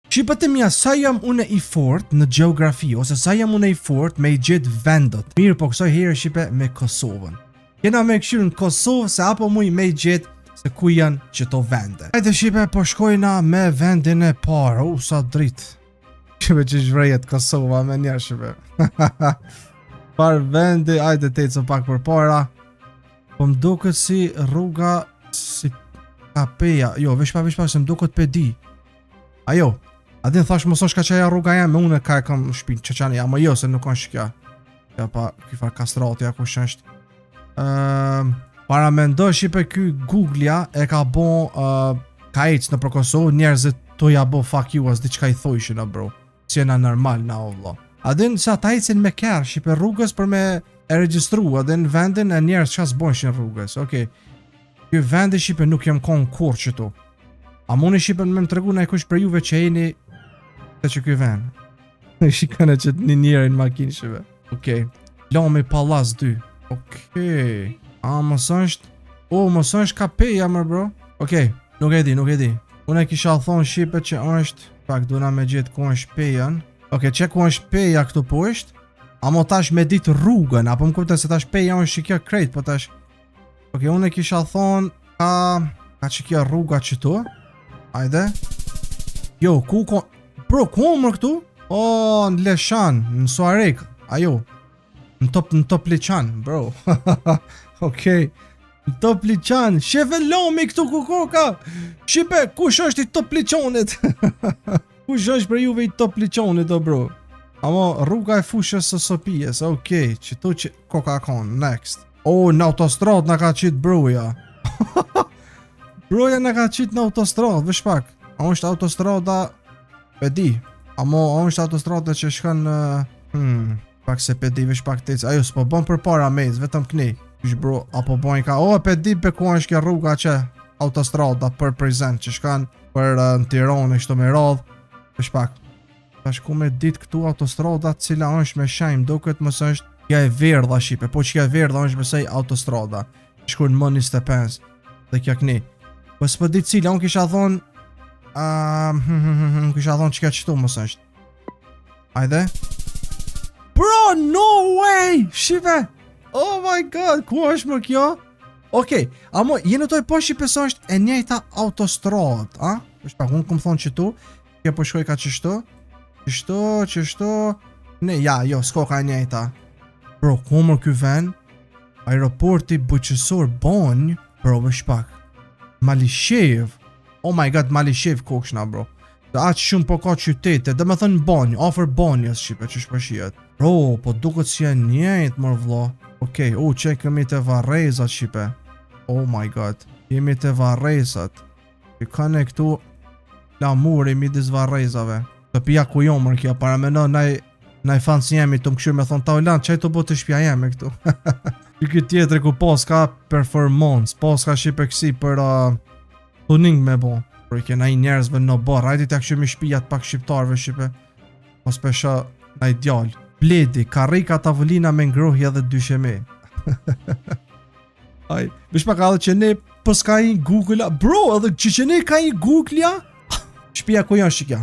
Shqipët e mia, sa jam une i fort në gjeografi, ose sa jam une i fort me i gjetë vendot. Mirë, po kësoj herë Shqipe me Kosovën. Kena me këshirë në Kosovë, se apo muj me i gjetë se ku janë qëto vende. Hajde Shqipe, po shkojna me vendin e parë, sa dritë. Shqipe që zhvrejet Kosova me njerë Shqipe. Par vendi, hajde te co pak për para. Po më duket si rruga, si kapeja, jo, vesh pa, se më duket pedi. Ajo. A din thash mësosh ka qaja rruga jam, me une ka e kam shpinë qëqani, ama jo se nuk është kja. Kja pa kifar kastratja ku shështë. Para me ndoj Shqipe ky Google-ja e ka bon ka ecë në për Kosovë, njerëzit to ja bo fuck you as diqka i thojshin bro. Si jena normal na o vlo. A din sa ta ecin me kërë Shqipe rrugës për me e registru, a din vendin e njerëz që s'bojshin rrugës. Okej. Ky vendi Shqipe nuk jem kon kur qëtu. A muni Shqipe me më tregu na e kush për juve që jeni të që ky vend. Shikane që një njerë në makinë Shqipe. Okej. Lami Pallas 2. Okej. A mos është? Mos është kapeja më bro. Okej. Nuk e di. Unë e kisha thonë Shqipe që është, pak duna me gjithë ku është pejan. Okej, që ku është peja këtu poshtë? A mo tash me ditë rrugën, apo më kuptoj se tash peja është që kjo krejt, po tash. Okej, unë e kisha thonë ka që kjo rruga qëtu. Ajde. Jo, ku ko... Bro, ku më këtu? Në Leshan, në Suarek. Ajo. Në top Liçan, bro. Okej. Në top Liçan. Shefe Lami këtu ku ka. Shqipe, kush është i top Liçanit? Kush është për juve i top Liçanit, bro? Amo, rruga e fushës së Sopijes. Okej, qëtu që koka kon. Next. Në autostrad në ka qitë broja. Broja në ka qitë në autostrad, vesh pak. A është autostrada... Pedi. Amo, a është autostrada që shkën... Pak se pedi, vesh pak tec. Ajo, s'po bon për para mejz, vetëm këni. Kish bro, apo bojnë ka... pedi për ku është kja rruga që... Autostrada për prezent, që shkën për në Tiranë, kështu me radh. Vesh pak. Tash ku me dit këtu autostrada, cila është me shajmë, duket mos është... Kja e verdha Shqipe, po që kja e verdha është besej autostrada. Shkur në më 25. Dhe kja këni. Po s'po dit cila, unë kisha thonë... kisha thonë që ka qëtu mos është. Ajde. Bro, no way! Shqipe! Oh my god, ku është më kjo? Okej, amo, jenë toj po Shqipe së është e njejta autostrad, a? Shpa, unë këmë thonë qëtu, kjo po shkoj ka qështu, qështu, ne, ja, jo, s'ko ka e njejta. Bro, ku më kjo ven? Aeroporti bëqësor Bonj, bro, vë shpak. Malishev. Oh my god, Malishev kokshna, bro. Dhe aqë shumë po ka qytete, dhe me thënë Bonj, ofër Bonjës Shqipe, që shpëshijet. Bro, po duket si e njejt, mër vlo. Okej, që kemi të Varrezat Shqipe. Oh my god, jemi të Varrezat. Që kanë e këtu lamuri midis Varrezave. Të pija ku jo mër kjo, para me naj fanë si jemi të më këshirë me thonë Taulant, që e të bo të shpja jemi këtu. Që këtë tjetëri ku pas ka performance, pas ka Shqipe kësi për tuning me bo. Për i kena i njerëzve në barë, hajdi të këshirë mi shpijat pak shqiptarve Shqipe. Mos pesha na i djallë. Bledi, karika tavolina me ngrohja dhe dysheme. Aj, bish pa ka dhe që ne pës ka i Google-a. Bro, edhe që ne ka i Google-a? Shpia ku janë shikja.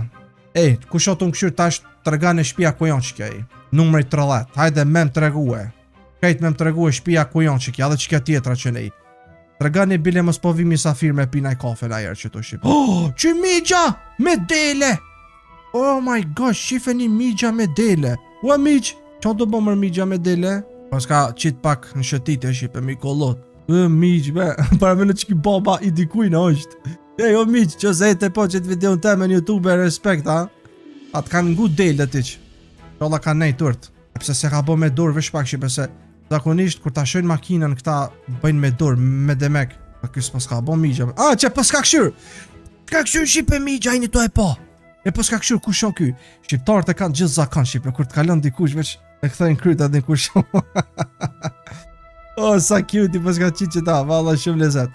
Ku shotu më këshirë tash të regane shpia ku janë shikja i. Numëri 30, hajde me më të regue. Kajt me më të regue shpia ku janë shikja dhe qikja tjetra që ne i. Të regane bile mos po vimi safir me pina i kafe na jerë që të shqipë. Që migja me dele! Oh my gosh, shife një migja me dele. Ua migj, që do bo mër migja me dele? Pas ka qit pak në shëtit e shqipe, mi kolot. Migj, be, para me në që ki baba i dikujnë është. O migj, që zete po që të video në teme në YouTube e respekt, ha? A të kanë ngu dele të tiq. Qolla kanë nej tërt. Pse se ka bo me dorë vesh pak shqipe se zakonisht kur ta shojnë makinën këta bëjnë me dorë, me demek. Pa kësë pas ka bo migja. Që pas ka këshyr! Ka këshyr shqipe migja, ajni to e po. E pas ka këshyr, kush shon ky? Shqiptarët e kanë gjithë zakon Shqipe, kur të kalon dikush veç e këthejnë kryta dhe kush shon. Sa cute i pas ka qitë që ta, valla shumë lezet.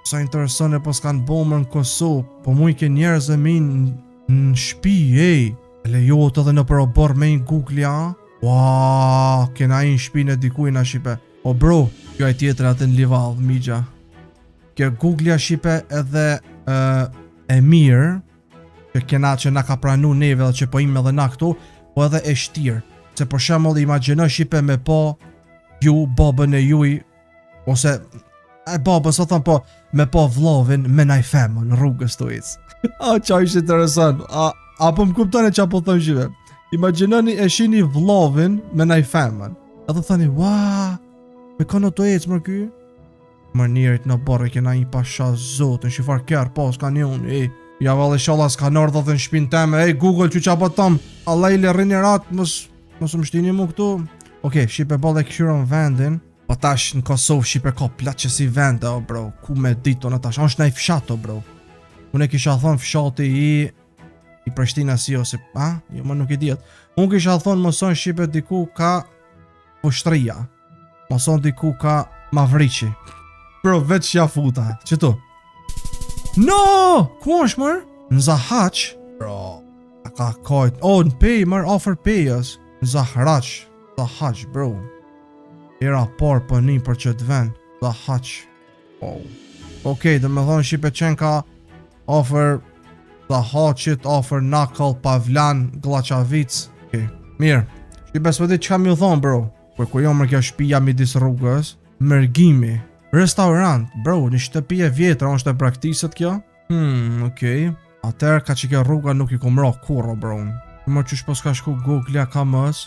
Sa intereson e pas kanë bomër në Kosovë, po mu i ke njerëz e minë në shpi, e lejot edhe në përobor me në Google, ja? Wow, kena i në shpi në dikujna Shqipe. O bro, kjo e tjetër atë në Lival, migja. Kjo Google-a Shqipe edhe e mirë, që kena që na ka pranu neve dhe që po ime edhe na këtu, po edhe e shtirë. Se për shembull imagjino shipe me po ju, babën e juj, ose babën sot thon po me po vllovin me naj femën në rrugës të ec. Qa ishte interesant. Apo më kuptoni çfarë po thon shipe. Imagjinoni e shihni vllovin me naj femën. Edhe thani, "Ua, me kono të ec më ky?" Më njerit në borë kena një pasha zotën, shifar kërë pas ka një unë, ja vallë inshallah s'ka nërë dhe në shpinë teme, Google që qa bëtam, Allah i le rinni ratë, mos më shtini mu këtu. Okej, Shqipe bale këshyron vendin, po tash në Kosovë Shqipe ka platë që si vende, o bro, ku me ditë në tash, është nej fshat, o bro. Unë e kisha thonë fshati i Prishtina si ose, jo më nuk i djetë. Unë kisha thonë mëson Shqipe diku ka Pushtria, mëson diku ka Mavriqi. Bro, veç ja futa, qëtu. No! Ku është mërë? Në Zahaq? Bro, a ka kajt. Në pej, mërë, offer pejës. Në Zahaq, bro. Era par për një për që të ven. Zahaq. Okej, dhe me thonë Shqipe qenë ka offer Zahaqit, offer Nakal, Pavlan, Glaçavic. Okej, mirë. Shqipe s'pëdi që kam ju thonë, bro. Për ku jo mërë kjo shpija midis rrugës, mërgimi. Restaurant, bro, një shtëpi e vjetra, është e praktisët kjo? Okej. Atër ka që kjo rruga nuk i kom ra kurro, bro. Më që shpo s'ka shku Google-a ka mës.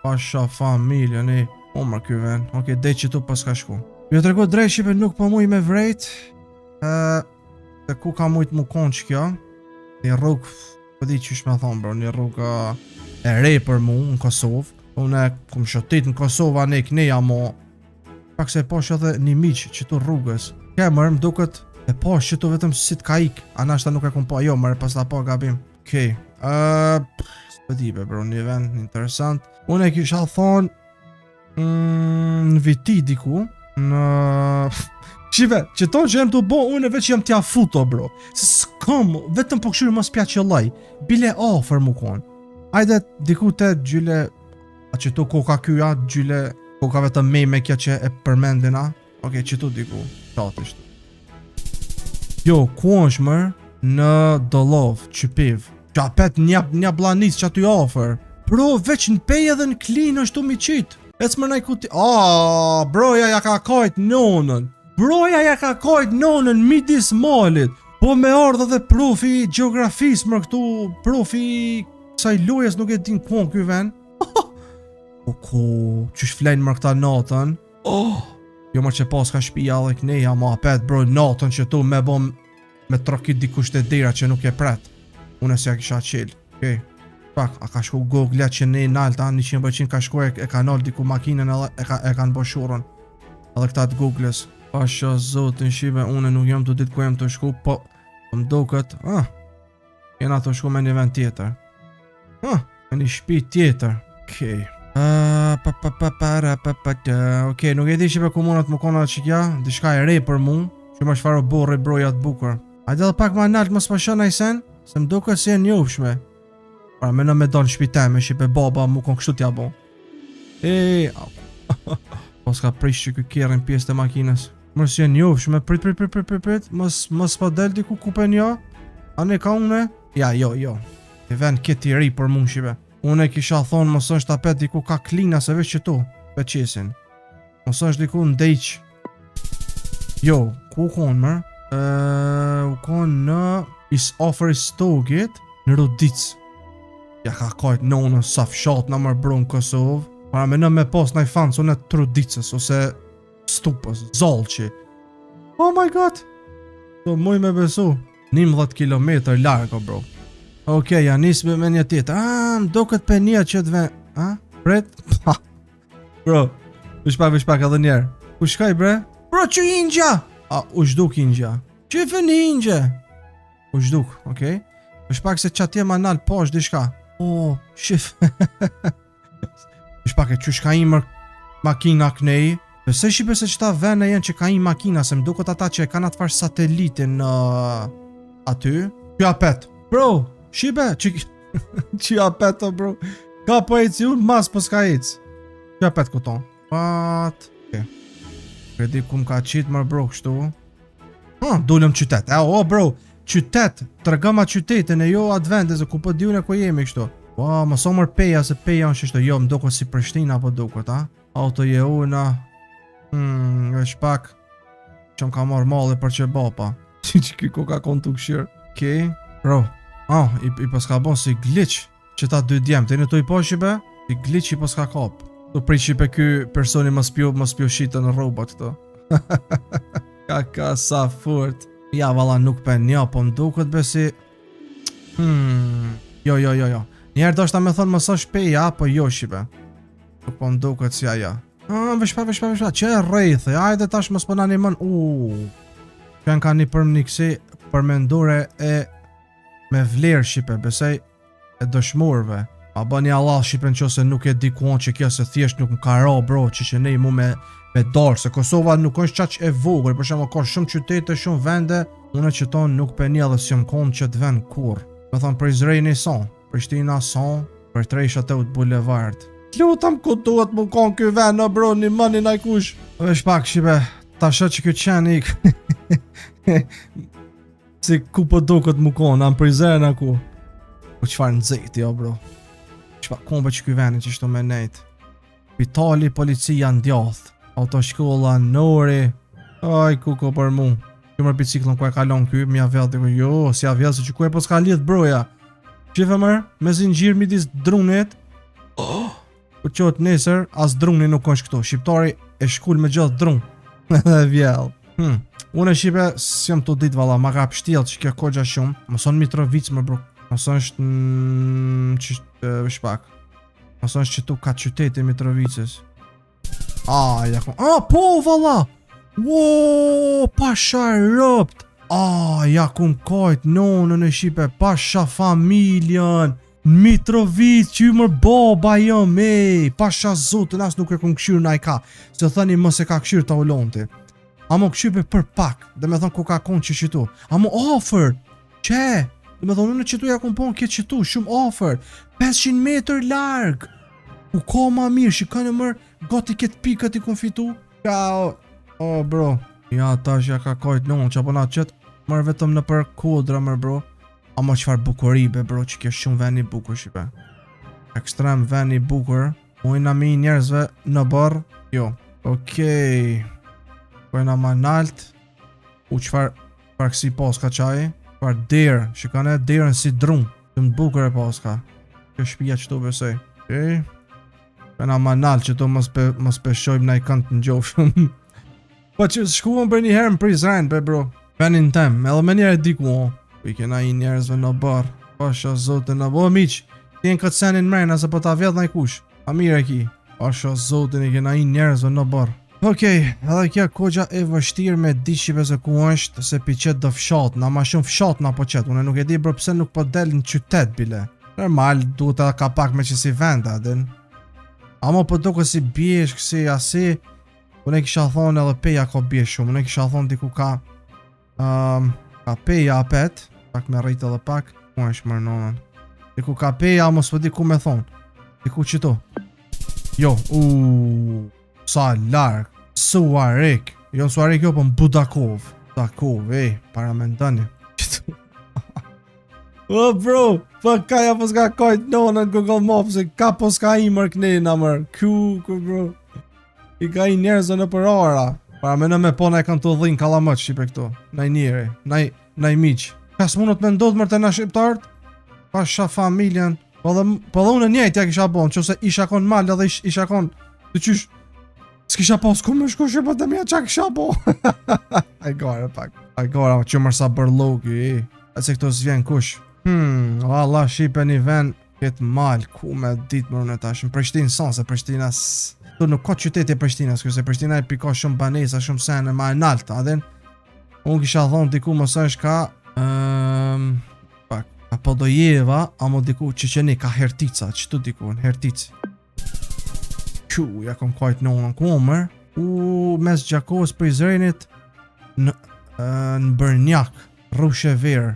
Pasha familje, ne. Mërë kjo ven. Okej, dej që tu pas ka shku. Jo të regu drejt Shqipe nuk po muj me vrejt. Se ku ka mujt mu konë që kjo? Një rrugë, pëdi që shme thonë, bro, një rrugë e re për mu në Kosovë. Unë e kom shotit në Kosovë, ne këneja mo. Pak se e posh edhe një miq që tu rrugës. Kemër më duket e posh që tu vetëm si t'ka ik. Anashta nuk e kom pa jo, mërë pas ta pa gabim. Okej. S'pëdipe bro, një vend interesant. Unë e kisha thonë në viti diku. Shive, që tonë që jem të bo, unë e veç jem t'ja futo bro. Se s'kam, vetëm po këshyri mos pja që laj. Bile ofër mu konë. Ajde diku te gjyle, a që tu koka kyja, gjyle ka vetëm me kja që e përmendina. Okej, që tu diku. Qatisht. Jo, ku është mërë? Në Dollov, Qypiv. Që apet një blanis që atu i ofër. Bro, veç në pej edhe në klin është tu mi qitë. Ecë mërë najkuti. Broja ja ka kajt nonën. Broja ja ka kajt nonën midis malit. Po me ardhë dhe profi geografis mërë këtu. Profi kësaj lojes nuk e din ku ky ven. Qysh flenë mërë këta natën. Jo mërë që pas ka shpija dhe këneja ma apet bro natën që tu me bom me trokit dikush të dira që nuk e pret. Unë e se ja kisha qil. Okej. Pak, a ka shku Google që ne nalt, 100% ka shku e ka nalt diku makinën edhe e kanë bo shurën. Edhe këta të Googles. Pasha zotin Shqipe, unë nuk jam të ditë ku jem të shku, po më duket, jena të shku me një vend tjetër. Me një shpi tjetër. Okej. Okej, nuk e di Shqipe ku mundet më kona që kja, dishka e re për mu, që më shfaro borë brojat bukur. Ajde dhe pak ma nalt më s'pasha najsen, se më duket si e njofshme. Pra me në me do në shpiteme, Shqipe baba mu kon kështu t'ja bo. Po s'ka prish që kërën pjesë të makinës. Mërë si e njofshme, prit, mës pa del diku kupe njo? A ne ka une? Ja, jo. E ven këti ri për mu Shqipe. Unë e kisha thonë mos është tapet diku ka klina se veç që tu, peqesin. Mos është diku në dejq. Jo, ku konë mërë? U konë në offer stogit në Rudic. Ja ka kajt në sa fshat në mërë bro në Kosovë. Para me në me pas në i fanë në të Rudicës ose Stupës, Zalqi. Oh my god! Do muj me besu. 11 km largo bro. Okej, ja nisë me një tjetër. Më do këtë për një që të ven... Bret? Bro, vishpak edhe njerë. Ku shkaj bre? Bro, që inja? U shduk inja. Që i fëni inje? U shduk, okej. Vishpak se qatje ma nalë posh dishka. Shif. Vishpak e që shka imër makina kënej. Pëse Shqipe se qëta vene jenë që ka i makina, se më duket ata që e kanë atë farë satelitin aty. Që apet. Bro! Shqipe, që apet o bro. Ka po e ci unë, mas po s'ka e ci. Që apet këton. Pat. Kredi ku m'ka qitë mërë bro kështu. Dullëm qytet. Bro, qytet, tregama qytetin e jo atë vende se ku po diun ku jemi kështu. Po, mos omër peja se peja është kështu. Jo, më duket si Prishtinë apo duket, a? Auto je una. Veç pak që më ka marrë malli për që bapa. Si që ki ko ka konë të këshirë. Okej. Bro. I paska bon si glitch. Që ta dy djemë. Të një të i po shipe? I glitch i paska kap. Tu prej shipe ky personi më spjo shite në robot këto. Ka sa furt. Ja valla nuk për një, po më duket besi. Jo. Njerë do shta me thonë mësa shpeja, po jo shipe. Po më duket si aja. Veshpa, që e rejthë, ajde tash më s'pëna një mën, që ka një përmnikësi përmendore e me vlerë shipe, besej e dëshmurve. A bë një Allah shipe në që se nuk e dikuon që kjo se thjesht nuk më ka ra bro, që ne i mu me dorë, se Kosova nuk është qaq e vogël, për shemë ka shumë qytete, shumë vende, unë që tonë nuk për një dhe si më konë që të vend kur. Me thonë për Izrejni son, Prishtina son, për trejshat e ut bulevard. Lutam ku duhet më konë kjo vend, në bro, një mëni naj kush. Vesh pak, shibe, ta shë që kjo qenë ik. Si ku po do këtë më konë, në prizerën a ku. Po qëfar në zeti, jo, bro. Qëfar kombe që kjo vendi që shto me nejtë. Pitali, policia në djathë. Autoshkolla, nori. Aj, ku ko për mu. Që mërë biciklën ku e kalon kjo, mja vjallë, jo, si a vjallë, se që ku e po s'ka lidh broja. Qife mërë, me zingjir midis drunit. Kur qot nesër, as druni nuk është këto. Shqiptari e shkull me gjithë drun. Dhe vjell. Unë e Shqipe, si jam të ditë valla, ma ka pështjel që kjo kogja shumë. Mëson Mitrovic më bro. Mëson është shpak. Mëson është që tu ka qyteti Mitrovicës. Po valla! Wo, pasha rëpt! Ja kun kajt nonën e Shqipe, pasha familjen. Mitrovic, që mër baba jëm, pasha zotën, as nuk e kun këshyrë na i ka, se thëni mës e ka këshyrë ta ulonti. Amo këshype për pak, dhe me thonë ku ka konë që qitu. Amo offer, që? Dhe me thonë unë qitu ja kun ponë këtë qitu, shumë offer, 500 meter larg. U ka ma mirë, shikane mërë, gati këtë pikët i kun fitu. Bro, ja tash ja ka kajt nonë, që apo na qëtë, mërë vetëm në për kodra mërë bro. Amo qëfar bukuribe bro, që kjo shumë veni bukur Shqipe. Ekstrem veni bukur. Mujna mi njerëzve në barë. Jo. Okej. Pojna ma nalt. Qëfar kësi paska qaj. Qëfar derë. Shikane derën si drun. Të më bukur e paska. Kjo shpia që tu besoj. Okej. Pojna ma nalt që tu mos peshojmë na i kënd të njofshëm. Po që shkuam për një herë më Prizren pe bro. Venin tem. Edhe me njerë diku o. I kena i njerëzve në barë. Pasha zotin në bo miq. Tjenë këtë senin mrejna se po ta vjedh në i kush. A mire ki. Pasha zotin i kena i njerëzve në barë. Okej, edhe kja kogja e vështirë me di Shqipe se ku është. Se pi qëtë dë fshat. Na ma shumë fshat na po qëtë. Une nuk e di bro pse nuk po del në qytet bile. Normal, duhet edhe ka pak me që si venda din. Amo po duke si bjesh kësi asi. Une kisha thonë edhe peja ko bjesh shumë. Une kisha thonë diku ka peja apet. Pak me rritë edhe pak. Ku është mërë nonën. Diku ka peja, mos po di ku me thonë. Diku qëto. Jo, sa larg. Suarik. Jo në Suarik jo, po në Budakov. Budakov, para me ndani. Qëto. Bro, pa kaja po s'ka kajt nonën Google Maps, se ka po s'ka i mërë kënina mërë. Ku, bro. I ka i njerëzë në për ara. Para me në me po na e kanë të dhinë kalamët Shqipe këto. Naj njeri, naj miq. Ka s'munët me ndodhë mërë të na shqiptartë? Pasha familjen. Po dhe unë njejt ja kisha bon, që se isha kon mal edhe isha kon të qysh. S'kisha po s'ku me shku shqipët e mja qa kisha bo. Aj gara pak. Aj gara që mërsa bërlogi. E se këto s'vjen kush. Allah Shqipe një ven këtë mal. Ku me ditë mërë në tash. Në Prishtinë son, se Prishtina tu nuk ka qyteti e Prishtinës, se Prishtina i pika shumë banesa, shumë sene, ma e nalt, adin. Unë kisha thonë diku mësë është ka ka Podojeva, amo diku Qeqeni, ka Hertica, qëtu diku, në Hertici. Ja kom kajt në unë në kumër. Mes Gjakovës për Izrenit, në Bërnjak, Rushever,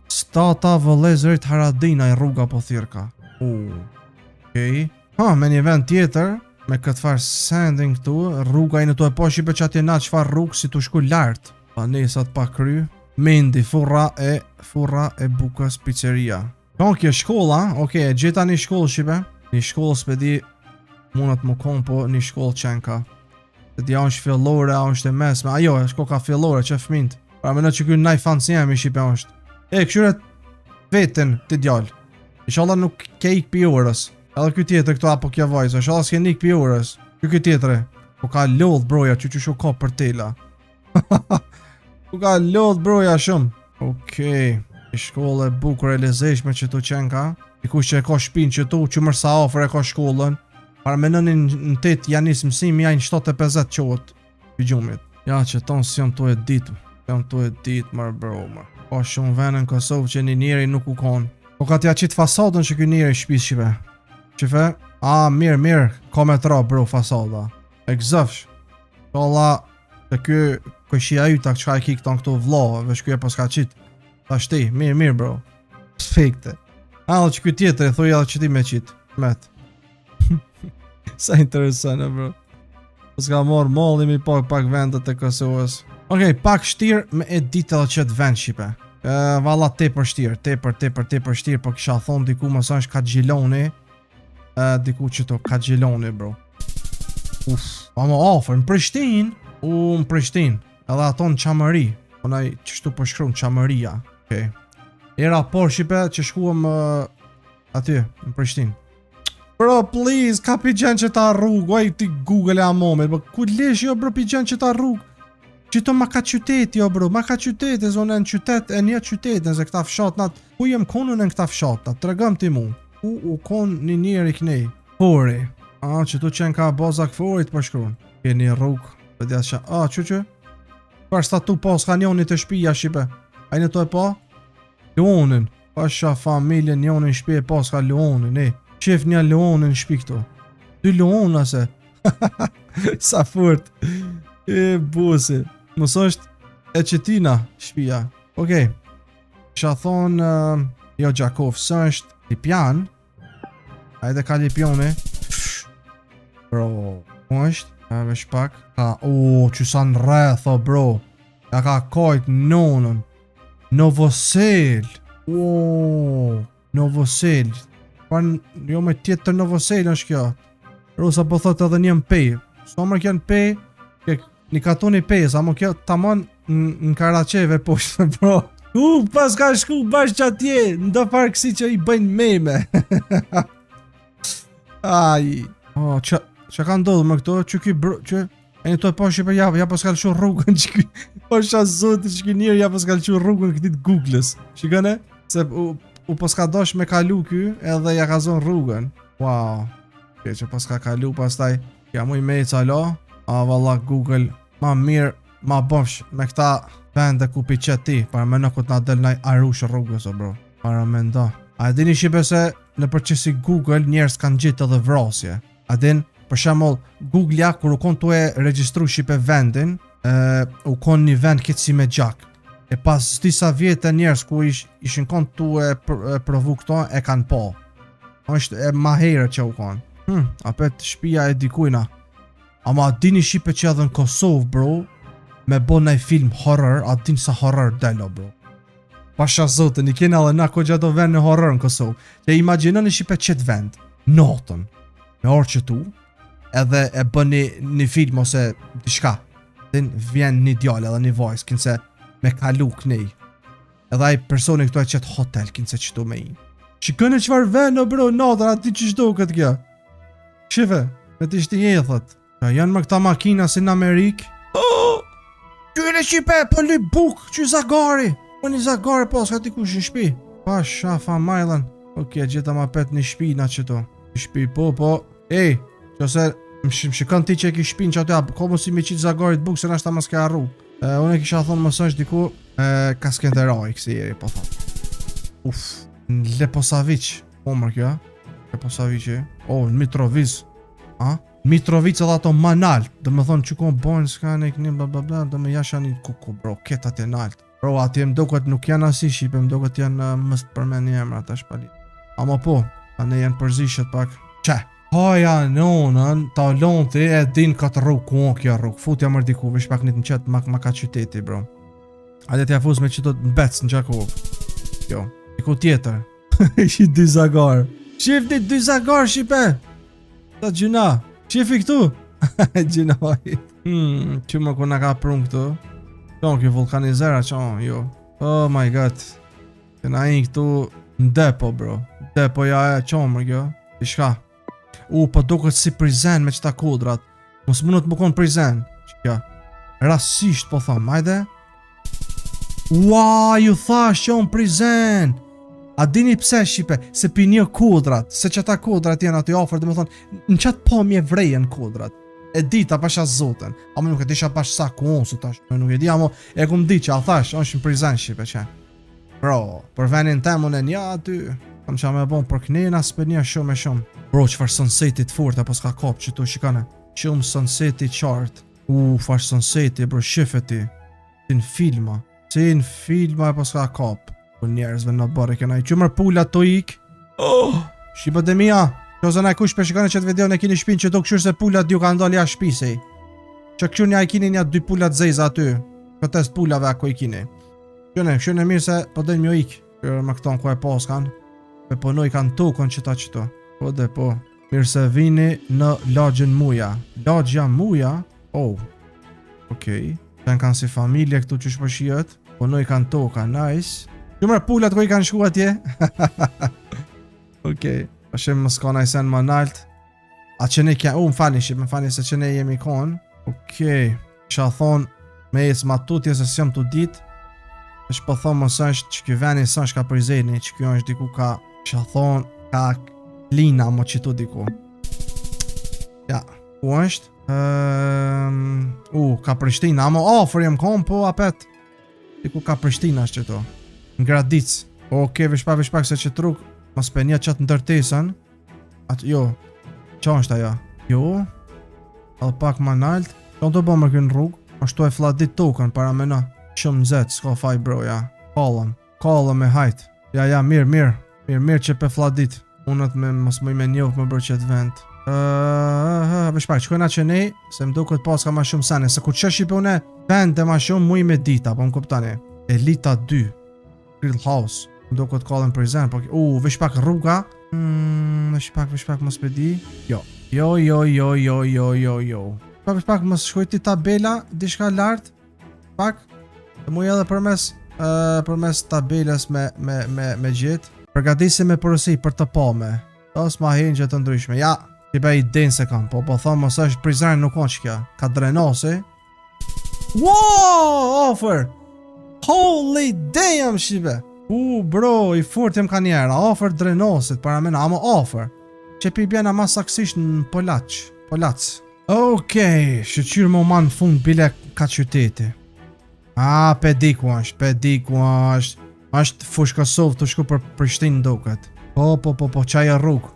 Stata Vëlezërit Haradina i rruga po thirka. Okej. Me një vend tjetër, me këtë farë sending këtu, rruga i në të e po Shqipe që atje na qëfar rrugë si të shku lartë. Panesat pa kry, Mendi, furra e bukës pizzeria. Kjo shkolla, okej, e gjeta një shkollë shipe. Një shkollë s'pedi mundet më konë, po një shkollë qenka. Se di a është fillore, a është e mesme. Ajo, është koka fillore, që fëmint. Pra me në që kërë naj fancy jemi shipe është. Këshyret vetën të djallë. Inshallah nuk ke ik pi orës. Edhe kjo tjetër këto apo kja vajzë. Inshallah s'ke nik pi orës. Kjo tjetëre. Po ka lodh broja që shu ka për tela. Po ka lodh broja shumë. Okej. Shkollë e bukur e lezeshme që tu qenka. Dikush që e ka shpinë që tu, që mërsa ofër e ka shkollën. Para me nënin në 8 janë njësë mësim, ja në 7:50 qohet për gjumit. Ja që tonë si janë tu e ditë. Janë tu e ditë mërë bro mërë. Pa shumë venë në Kosovë që një njeri nuk u konë. Po ka t'ja qitë fasadën që kjo njeri shpis shipe. Qife? Mirë, ka me tra bro fasada. E gëzëfsh. Kalla të kjo këshia jyta që ka e ki këta në këto vla, vesh kjo e pas ka qitë. Ta shti, mirë bro. Sfekte. Dhe që kjo tjetër e thuj edhe që ti me qitë. Met. Sa interesant bro. Po s'ka morë mollimi pak vendet e Kosovës. Okej, pak shtirë me e ditë edhe qëtë vend shipe. Valla tepër shtirë, tepër shtirë, po kisha thonë diku më sa është Kaxhiloni. Diku që to Kaxhiloni bro. Pa më ofër, në Prishtinë. Në Prishtinë. Edhe ato në Qamëri. Onaj qështu po shkru në Qamëria. Okej. Era por shipe që shkuam aty, në Prishtinë. Bro, please, ka pi gjenë që ta rrugë, oj ti Google e amome, bro, ku lesh jo bro pi gjenë që ta rrugë. Qito ma ka qyteti jo bro, ma ka qyteti, zonë në qytet, e një qytet, nëse këta fshatnat, ku jem konu në këta fshatnat, të regëm ti mu, ku u kon një njeri kënej, Fori, që tu qenë ka bazak Forit për shkruan, ke një rrugë, për dhja që, që, për sta tu pas ka njonit të shpija shipe, a në to e pa? Leonin, pasha familje njonin shpije pas ka Leonin, Qef një leonë në shpi këto. 2 leona se. Sa furt. Busi. Mos është e qetina shpia. Okej. Kisha thonë jo Gjakov, së është Lipjan. Hajde ka Lipjone. Bro. Mu është? Ka vesh pak. Që sa në retho bro. Ja ka kajt nonën. Novosel. Novosel. Jo me tjetër Novosel është kjo. Rosa po thot edhe një pej. Sa më kjo në pej, një katoni pej, sa më kjo tamon në Karacheve poshtë, bro. Pas ka shku bashkë që atje, në do farë kësi që i bëjnë meme. Ai. Që ka ndodhë më këto, që ki bro, që e një toj poshtë për ja pas ka lëshu rrugën që ki, poshtë zotë që ki njërë ja pas ka lëshu rrugën këtit Googles. Shikone? Se u pas ka dosh me kalu ky edhe ja ka zonë rrugën. Wow. Që pas ka kalu pastaj ja muj me i calo. Valla Google ma mirë ma bosh me këta vende ku pi qëtë ti. Para me në këtë na del naj arush rrugës o bro. Para me nda. A e dini shipe se në përqesi Google njerës kanë gjitë edhe vrasje. A din për shemull Google-ja kur u kon tu e registru shipe vendin u kon një vend këtë si me gjak. E pas disa vjetë njerës ku ishin kon tu e provu këto e kanë po. është e ma herë që u kanë. Apet shpia e dikujna. Ama dini shipe që edhe në Kosovë bro, me bo nëj film horror, a din sa horror delo bro. Pasha zote, një kena dhe na ko gjato vend në horror në Kosovë. Që imaginën një shipe qëtë vend, notën, me orë që tu, edhe e bëni një film ose dishka. Din vjen një djallë edhe një vajzë, kinse me kalu kënej. Edhe aj personi këto e qëtë hotel, kinse qëtu me i. Shikone qëfar vend o bro, natër, ati që shdo këtë kja. Shife, me të ishti jethët. Ja janë më këta makina si në Amerikë. Kyre Shqipe, po li buk, që Zagari. Po një Zagari po, s'ka ti kush në shpi. Pa shafa majlen. Oke, gjitha ma pet një shpi na qëto. Një shpi po. Ej, qëse më shikon ti që e ki shpin që ato, ko mu si mi qitë Zagarit buk, se nështë ta më s'ke arru. Unë e kisha thonë mësënsh diku, ka s'kenderoj, kësi jeri, po thonë. Në Leposavic, po mërë kjo, Leposavic e, në Mitrovic, Mitrovic edhe ato ma nalt, dhe me thonë që ku bojnë s'ka në kënim blablabla, dhe me jasha një kuku bro, ketë atje nalt. Bro, atje më doket nuk janë asi Shqipe, më doket janë mëst përmen një emra ta shpalit. Ama po, anë janë përzishet pak, që? Haja nonën, ta lonti e din këtë rrugë ku o kjo rrugë, futja mërë diku, vish pak një të qëtë ma ka qyteti bro. Hajde t'ja fuz me që do të bec në Gjakov. Jo, diku tjetër. Ishi dy zagar. Shifti dy zagar, shipe! Ta gjuna. Shifi këtu. Gjunoj. Që më ku na ka prun këtu. Qon kjo vulkanizera, qon, jo. Oh my god. Këna i këtu në depo, bro. Depo ja e qomër kjo. I shka. Po duket si prizen me qëta kodrat. Mos mundet më konë prizen. Që kjo. Rasisht po thom, hajde. Ua, ju thash që unë prizen. A dini pse shipe? Se pi një kodrat. Se që ta kodrat janë aty ofër, dhe më thonë, në qatë po mje vrejen kodrat. E dita pasha zoten. Amo nuk e disha pash sa ku unë, se tash nuk e di, amo e kum di që a thash, unë shim prizen shipe që. Bro, për venin temun e nja aty, kam qa me bon për knena, s'pe nja shumë e shumë. Bro, qëfar sunsetit furt, apo s'ka kop që tu shikane. Qumë sunseti qartë. Far sunseti, bro, shifeti. Si në filma. Si në filma, apo s'ka kop. Po njerëzve në bërë, kena i qëmër pullat të ik. Shqipët e mija. Që zëna e kush për shikane qëtë video në kini shpin që do këshur se pullat ju ka ndalja shpisej. Që këshur një a i kini një 2 pullat zezë aty. Këtës pullave ako i kini. Shune mirë se po dojnë mjo ik. Kërë më këton ku e poskan. Pe ponoj kanë tukon qëta qëto. Po dhe po. Mirë se vini në lagjën muja. Lagja muja? Oh. Okej. Qenë kanë si familje këtu që shpëshijet. Ponoj kanë toka, nice. Qëmër pullat ku i kanë shku atje? Okej. Pashim më s'ka najsen më nalt. A që ne kja... më fali shqip, më fali se që ne jemi konë. Okej. Isha thonë me jesë ma tutje se s'jam të dit. Është po thonë mësë është që kjo veni së është ka përzeni, që kjo është diku ka... Isha thonë ka lina më që tu diku. Ja, ku është? Ka Prishtina, ama ofër jem konë, po apet. Diku ka Prishtina është që to. Në Gradic. Okej, vishpak se që truk. Mos pe një qatë ndërtesën. Jo. Qa është aja? Jo. Edhe pak ma nalt. Qa të bëmë kënë rrugë? Ashtu e fladit tokën para me në. Shumë nëzet, s'ka faj bro, ja. Kallëm e hajt. Ja, mirë që pe fladit. Unët me mos më i me njohë më bërë qëtë vend. Vishpak, qëkojna që ne, se më do këtë pas ka ma shumë sene. Se ku që shqipe une, vend e ma shumë mu i me dita, po më kuptani. Elita 2. Grill House. Do këtë kallën prizen, po... vishpak rruga. Vishpak mos pedi. Jo. Vishpak mos shkojti tabela, dishka lartë. Pak. Të muj edhe përmes tabelës me gjithë. Përgatisi me përësi për të pome. Os ma hinë që të ndryshme. Ja, që be i denë se kam. Po thonë mos është prizen nuk onë që kja. Ka drenose. Wow, offer! Holy damn, shibe! Bro, i furt jem ka njera. Offer drenosit, para mena, ama offer. Që pi bjena ma saksisht në Polac. Okej, shqyqyrë më manë fund bile ka qyteti. Pedi ku është. Ashtë fush Kosovë të shku për Prishtinë ndoket. Po, qaj e rrugë.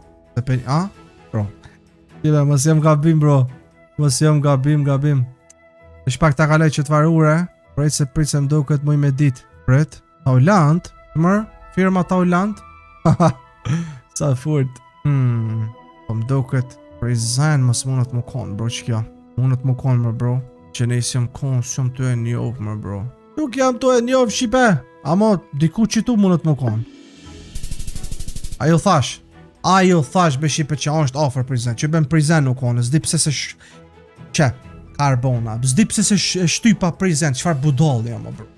Bro. Shive, mos jem gabim, bro. Gabim. Shpak ta kalej që të varure. Prejt se mdoket muj me dit. Prejt. Taulant. Firma Taulant. Sa furt. Po mdoket prizen mos mundet më konë, bro, që kja. Mundet më konë, më bro. Që ne si jam konë, shumë të e njovë, më bro. Nuk jam të e njovë, shipe. Amo, diku që tu mundet më konë. Ajo thash be shipe që është offer prizen. Që ben prizen nuk konë. Zdi pse se karbona. Zdi pse se shtypa prizen. Qfar budolli, amo, bro.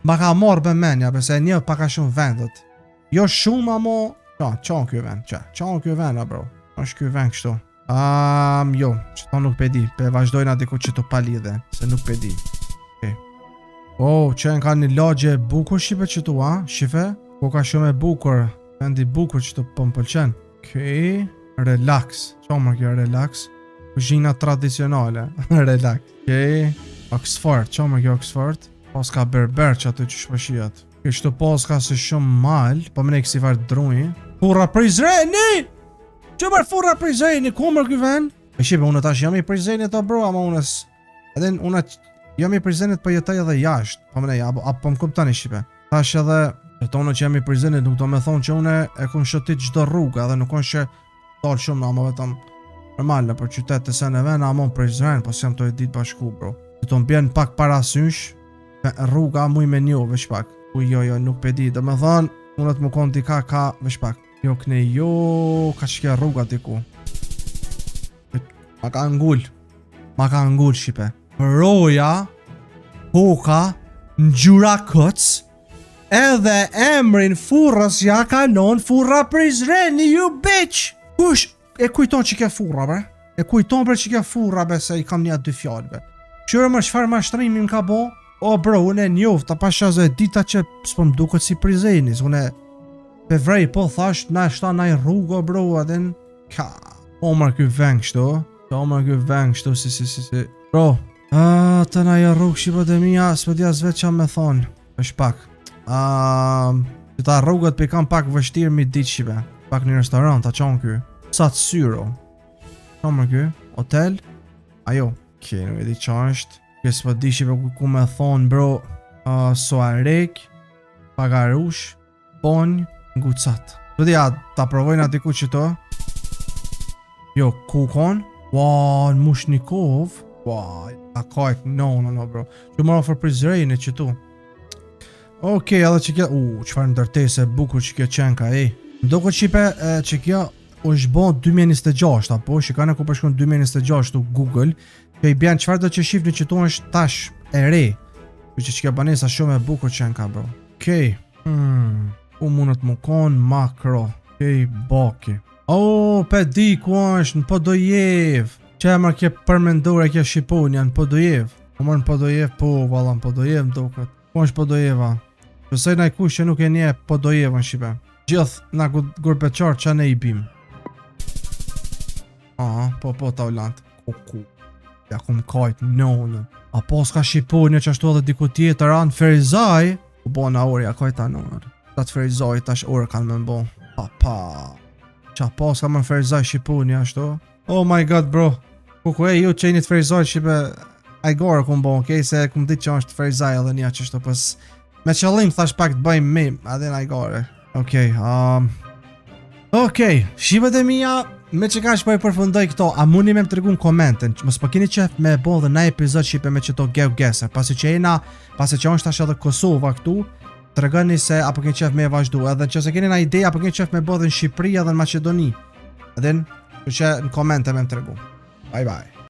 Ma ka marrë be menja, bese një paka shumë vendet. Jo shumë, amo... Qanë kjo vend, qanë kjo vend, bro. është kjo vend kështu. Jo, që ta nuk pedi. Pe vazhdojna diku që të palidhe, se nuk pedi. Qenë ka një lagje bukur shipe që tu, shife? Po ka shumë e bukur, vendi bukur që të po më pëlqen. Relax. Qa më kjo relax? Kuzhina tradicionale, relax. Oxford, qa më kjo Oxford? Pas ka berber që aty që shpëshijat. Kështu pas ka se shumë mal, po më ne kësi farë drujë. Furra Prizreni! Që mërë furra Prizreni, ku mërë kjo ven? Shipe, unë tash jam i Prizrenit o bro, ama unës... Edhe unë jam i Prizrenit për jetoj edhe jashtë. Po më ne, apo më kuptani shipe. Tash edhe, tonë që jam i Prizrenit nuk do me thonë që une e kun shëtit gjdo rrugë, edhe nuk unë që dalë shumë në ama vetëm normale për qytetë të sen e ven, ama unë Prizren, po si jam të e ditë bashku, bro. Të të mbjen pak parasysh, Rruga muj me njo, veç pak. Jo, nuk pe di, dhe me thonë, unë të më konë dika ka, veç pak. Jo, këne, jo, ka që kja rruga diku. Ma ka ngull, shipe. Roja, koka, në gjura këtës, edhe emrin furrës ja kanon furra Prizreni, you bitch! Kush, e kujton që ke furra, bre? E kujton bre që ke furra, be, se i kam një 2 fjallë, be. Qyre më shfar mashtrimi më ka bo? O, bro, unë e njoft, ta pasha zë dita që s'po më duket si Prizrenis, unë e pe vrej, po thash, na shta na i rrugo, bro, adin, ka, omar kjo veng shtu, si. Bro, të na i rrug shqipa dhe mija, s'po dhja zvet qa me thonë, është pak. Që ta rrugët pe kam pak vështirë mi dit shqipe, pak një restorant, ta qonë kjo, sa të syro. Qonë kjo, hotel, ajo, nuk e di qa është, kjo s'po di shqipe ku me thonë, bro, soarek, pagarush, bonj, ngucat. Të dhja, ta provojnë ati ku që to, jo, kukon, në Mushnikov, a kajt, no, bro. Që më ofër Prizreni që tu. Okej, edhe që kja, qëfar ndërtese bukur që kjo qenka, Ndo këtë qipe që kjo është bo 2026, apo, shikane ku përshkon 2026 tu Google, që i bjen qëfar do që shifni që tu është tash e re, që kjo banesa shumë e bukur qenka, bro. Okej, ku mundet më konë makro, baki. Pe di ku është në Podojev. Që e mërë kje përmendore kje Shqiponia në Podojev. Po mërë në Podojev, po, valla në Podojev në duket. Ku është Podojeva? Pësej na i kush që nuk e nje Podojeva në Shqipe. Gjithë na gurbeqar që ne i bim. Po, ta ulant. Ku. Ja ku më kajt, no. A po s'ka Shqiponia që ashtu edhe diku tjetër anë Ferizaj. U bo na orë, ja kajta no. Tatë Ferizaj tash orë kanë me mbo. Qa po s'ka më në Ferizaj Shqiponia ashtu. Oh my god, bro. Kuku, ju që jeni të Ferizaj Shqipe, ajgore ku më bo, okej, se ku më ditë që është Ferizaj edhe një qështu, pës me qëllim thash pak të bëjmë mim, adin ajgore. Okej, Shqipet e mija, me që ka shpoj përfundoj këto, a muni me më të regu në komenten, mos po keni qef me bo dhe na epizod Shqipe me qëto GeoGuessr, pasi që është tash edhe Kosova këtu, të regoni se apo keni qef me vazhdu, edhe që se keni na ide, apo keni qef me bo dhe në Shqipëri edhe në Macedoni, adin, që në komente me më të regu. Bye bye.